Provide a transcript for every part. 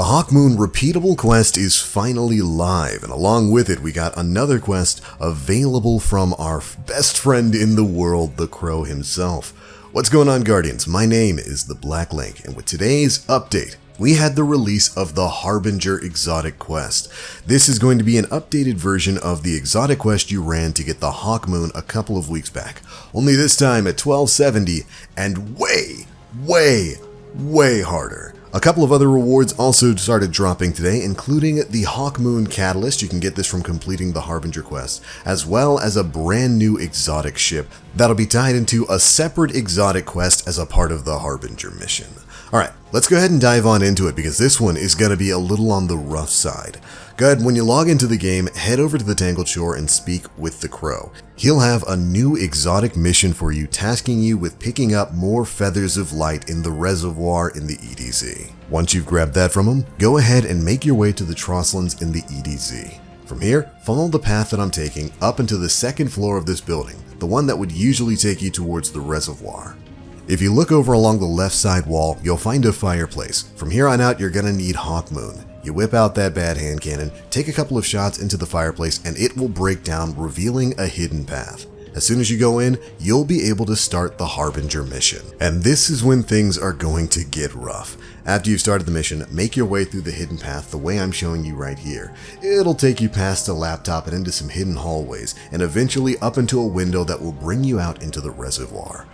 The Hawkmoon repeatable quest is finally live, and along with it we got another quest available from our best friend in the world, the Crow himself. What's going on, Guardians? My name is the Black Link, and with today's update, we had the release of the Harbinger exotic quest. This is going to be an updated version of the exotic quest you ran to get the Hawkmoon a couple of weeks back, only this time at 1270 and way harder. A couple of other rewards also started dropping today, including the Hawkmoon Catalyst. You can get this from completing the Harbinger quest, as well as a brand new exotic ship that'll be tied into a separate exotic quest as a part of the Harbinger mission. Alright, let's go ahead and dive on into it because this one is going to be a little on the rough side. Go ahead, when you log into the game, head over to the Tangled Shore and speak with the Crow. He'll have a new exotic mission for you, tasking you with picking up more feathers of light in the reservoir in the EDZ. Once you've grabbed that from him, go ahead and make your way to the Trosslands in the EDZ. From here, follow the path that I'm taking up into the second floor of this building, the one that would usually take you towards the reservoir. If you look over along the left side wall, you'll find a fireplace. From here on out, you're going to need Hawkmoon. You whip out that bad hand cannon, take a couple of shots into the fireplace, and it will break down, revealing a hidden path. As soon as you go in, you'll be able to start the Harbinger mission. And this is when things are going to get rough. After you've started the mission, make your way through the hidden path the way I'm showing you right here. It'll take you past a laptop and into some hidden hallways, and eventually up into a window that will bring you out into the reservoir.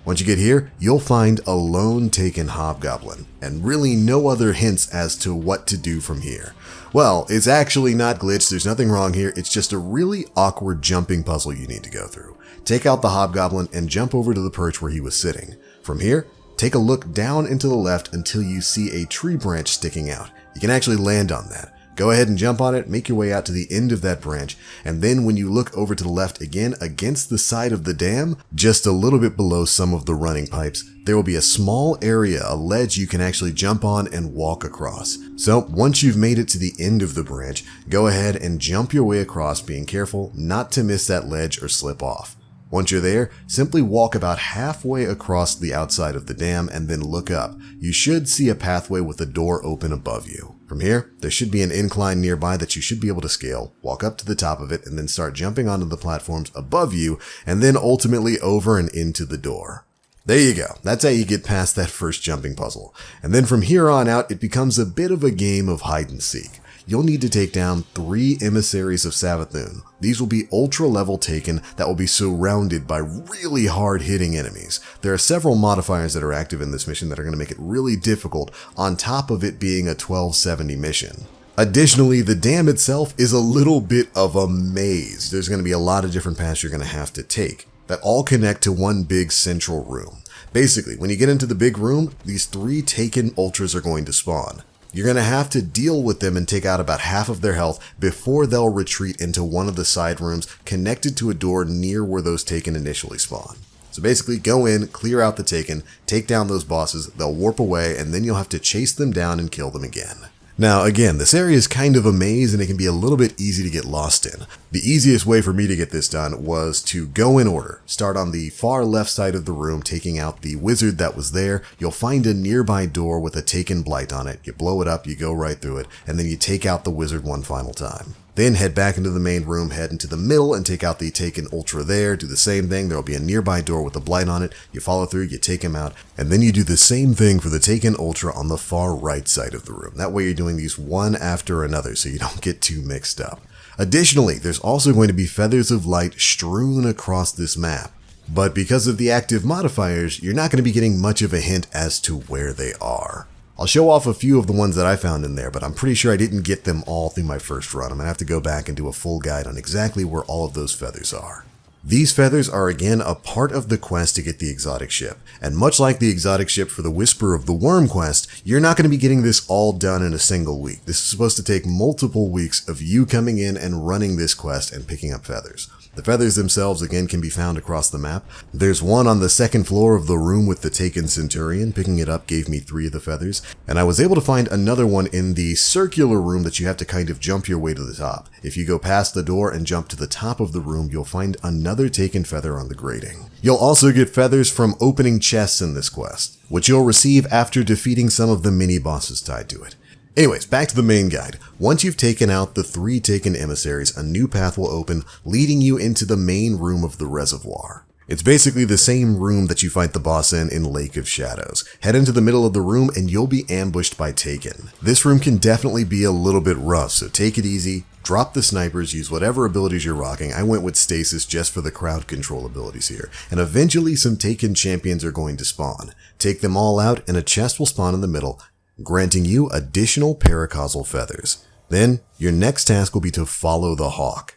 Once you get here, you'll find a lone taken hobgoblin, and really no other hints as to what to do from here. Well, it's actually not glitched, there's nothing wrong here, it's just a really awkward jumping puzzle you need to go through. Take out the hobgoblin and jump over to the perch where he was sitting. From here, take a look down and to the left until you see a tree branch sticking out. You can actually land on that. Go ahead and jump on it, make your way out to the end of that branch, and then when you look over to the left again against the side of the dam, just a little bit below some of the running pipes, there will be a small area, a ledge you can actually jump on and walk across. So once you've made it to the end of the branch, go ahead and jump your way across, being careful not to miss that ledge or slip off. Once you're there, simply walk about halfway across the outside of the dam and then look up. You should see a pathway with a door open above you. From here, there should be an incline nearby that you should be able to scale, walk up to the top of it, and then start jumping onto the platforms above you, and then ultimately over and into the door. There you go. That's how you get past that first jumping puzzle. And then from here on out, it becomes a bit of a game of hide and seek. You'll need to take down 3 emissaries of Savathun. These will be ultra level taken that will be surrounded by really hard hitting enemies. There are several modifiers that are active in this mission that are going to make it really difficult, on top of it being a 1270 mission. Additionally, the dam itself is a little bit of a maze. There's going to be a lot of different paths you're going to have to take that all connect to one big central room. Basically, when you get into the big room, these 3 taken ultras are going to spawn. You're going to have to deal with them and take out about half of their health before they'll retreat into one of the side rooms connected to a door near where those taken initially spawn. So basically, go in, clear out the taken, take down those bosses, they'll warp away, and then you'll have to chase them down and kill them again. Now again, this area is kind of a maze and it can be a little bit easy to get lost in. The easiest way for me to get this done was to go in order. Start on the far left side of the room, taking out the wizard that was there. You'll find a nearby door with a taken blight on it. You blow it up, you go right through it, and then you take out the wizard one final time. Then head back into the main room, head into the middle and take out the taken ultra there. Do the same thing. There'll be a nearby door with a blight on it. You follow through, you take him out, and then you do the same thing for the taken ultra on the far right side of the room. That way you're doing these one after another so you don't get too mixed up. Additionally, there's also going to be feathers of light strewn across this map. But because of the active modifiers, you're not going to be getting much of a hint as to where they are. I'll show off a few of the ones that I found in there, but I'm pretty sure I didn't get them all through my first run. I'm going to have to go back and do a full guide on exactly where all of those feathers are. These feathers are again a part of the quest to get the exotic ship, and much like the exotic ship for the Whisper of the Worm quest, you're not going to be getting this all done in a single week. This is supposed to take multiple weeks of you coming in and running this quest and picking up feathers. The feathers themselves, again, can be found across the map. There's one on the second floor of the room with the taken Centurion. Picking it up gave me 3 of the feathers. And I was able to find another one in the circular room that you have to kind of jump your way to the top. If you go past the door and jump to the top of the room, you'll find another taken feather on the grating. You'll also get feathers from opening chests in this quest, which you'll receive after defeating some of the mini-bosses tied to it. Anyways, back to the main guide. Once you've taken out the 3 taken emissaries, a new path will open, leading you into the main room of the reservoir. It's basically the same room that you fight the boss in Lake of Shadows. Head into the middle of the room and you'll be ambushed by Taken. This room can definitely be a little bit rough, so take it easy, drop the snipers, use whatever abilities you're rocking. I went with Stasis just for the crowd control abilities here. And eventually some Taken champions are going to spawn. Take them all out and a chest will spawn in the middle, granting you additional paracausal feathers. Then, your next task will be to follow the hawk.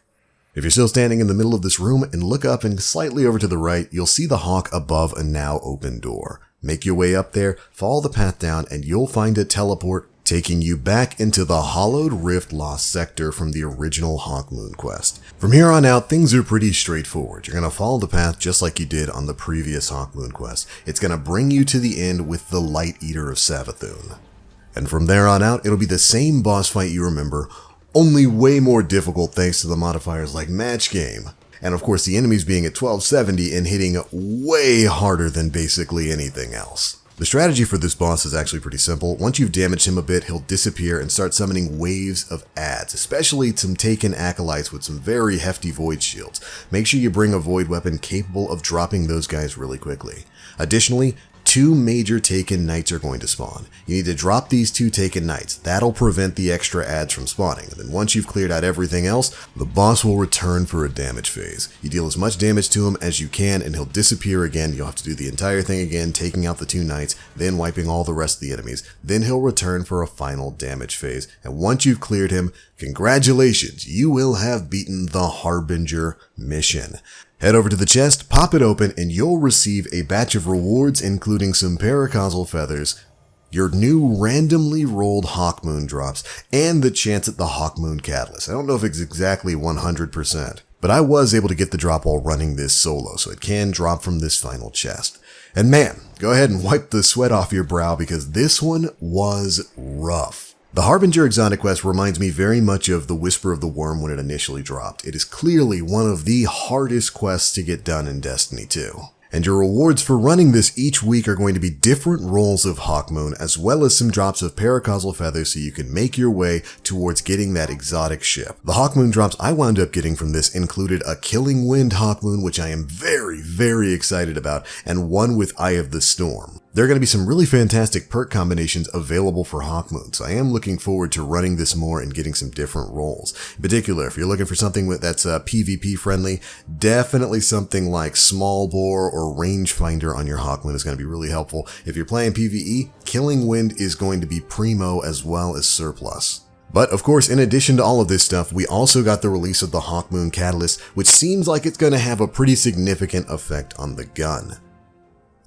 If you're still standing in the middle of this room and look up and slightly over to the right, you'll see the hawk above a now open door. Make your way up there, follow the path down, and you'll find a teleport taking you back into the Hollowed Rift Lost Sector from the original Hawkmoon quest. From here on out, things are pretty straightforward. You're going to follow the path just like you did on the previous Hawkmoon quest. It's going to bring you to the end with the Light Eater of Savathûn. And from there on out, it'll be the same boss fight you remember, only way more difficult thanks to the modifiers like Match Game. And of course the enemies being at 1270 and hitting way harder than basically anything else. The strategy for this boss is actually pretty simple. Once you've damaged him a bit, he'll disappear and start summoning waves of adds, especially some Taken acolytes with some very hefty void shields. Make sure you bring a void weapon capable of dropping those guys really quickly. Additionally, 2 major Taken Knights are going to spawn. You need to drop these 2 Taken Knights. That'll prevent the extra adds from spawning. And then once you've cleared out everything else, the boss will return for a damage phase. You deal as much damage to him as you can and he'll disappear again. You'll have to do the entire thing again, taking out the 2 Knights, then wiping all the rest of the enemies. Then he'll return for a final damage phase. And once you've cleared him, congratulations, you will have beaten the Harbinger mission. Head over to the chest, pop it open, and you'll receive a batch of rewards including some paracausal feathers, your new randomly rolled Hawkmoon drops, and the chance at the Hawkmoon catalyst. I don't know if it's exactly 100%, but I was able to get the drop while running this solo, so it can drop from this final chest. And man, go ahead and wipe the sweat off your brow because this one was rough. The Harbinger exotic quest reminds me very much of the Whisper of the Worm when it initially dropped. It is clearly one of the hardest quests to get done in Destiny 2. And your rewards for running this each week are going to be different rolls of Hawkmoon, as well as some drops of paracausal feathers so you can make your way towards getting that exotic ship. The Hawkmoon drops I wound up getting from this included a Killing Wind Hawkmoon, which I am very, very excited about, and one with Eye of the Storm. There are going to be some really fantastic perk combinations available for Hawkmoon, so I am looking forward to running this more and getting some different roles. In particular, if you're looking for something that's PvP friendly, definitely something like Small Bore or Rangefinder on your Hawkmoon is going to be really helpful. If you're playing PvE, Killing Wind is going to be primo as well as surplus. But of course, in addition to all of this stuff, we also got the release of the Hawkmoon Catalyst, which seems like it's going to have a pretty significant effect on the gun.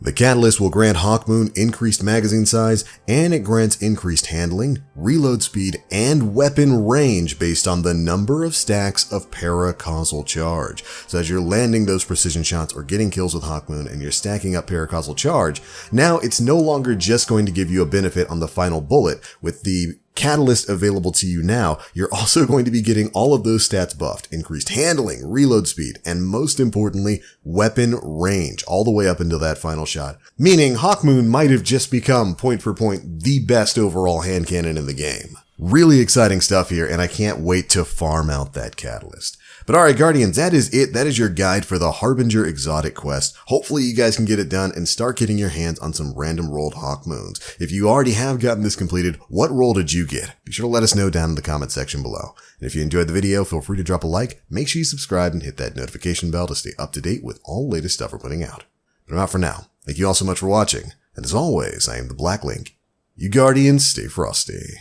The Catalyst will grant Hawkmoon increased magazine size, and it grants increased handling, reload speed, and weapon range based on the number of stacks of paracausal charge. So as you're landing those precision shots or getting kills with Hawkmoon and you're stacking up paracausal charge, now it's no longer just going to give you a benefit on the final bullet. With the Catalyst available to you now, you're also going to be getting all of those stats buffed, increased handling, reload speed, and most importantly, weapon range, all the way up until that final shot. Meaning Hawkmoon might have just become, point for point, the best overall hand cannon in the game. Really exciting stuff here, and I can't wait to farm out that Catalyst. But alright Guardians, that is it. That is your guide for the Harbinger exotic quest. Hopefully you guys can get it done and start getting your hands on some random rolled Hawkmoons. If you already have gotten this completed, what roll did you get? Be sure to let us know down in the comment section below. And if you enjoyed the video, feel free to drop a like, make sure you subscribe and hit that notification bell to stay up to date with all the latest stuff we're putting out. But I'm out for now. Thank you all so much for watching, and as always, I am the Black Link. You Guardians, stay frosty.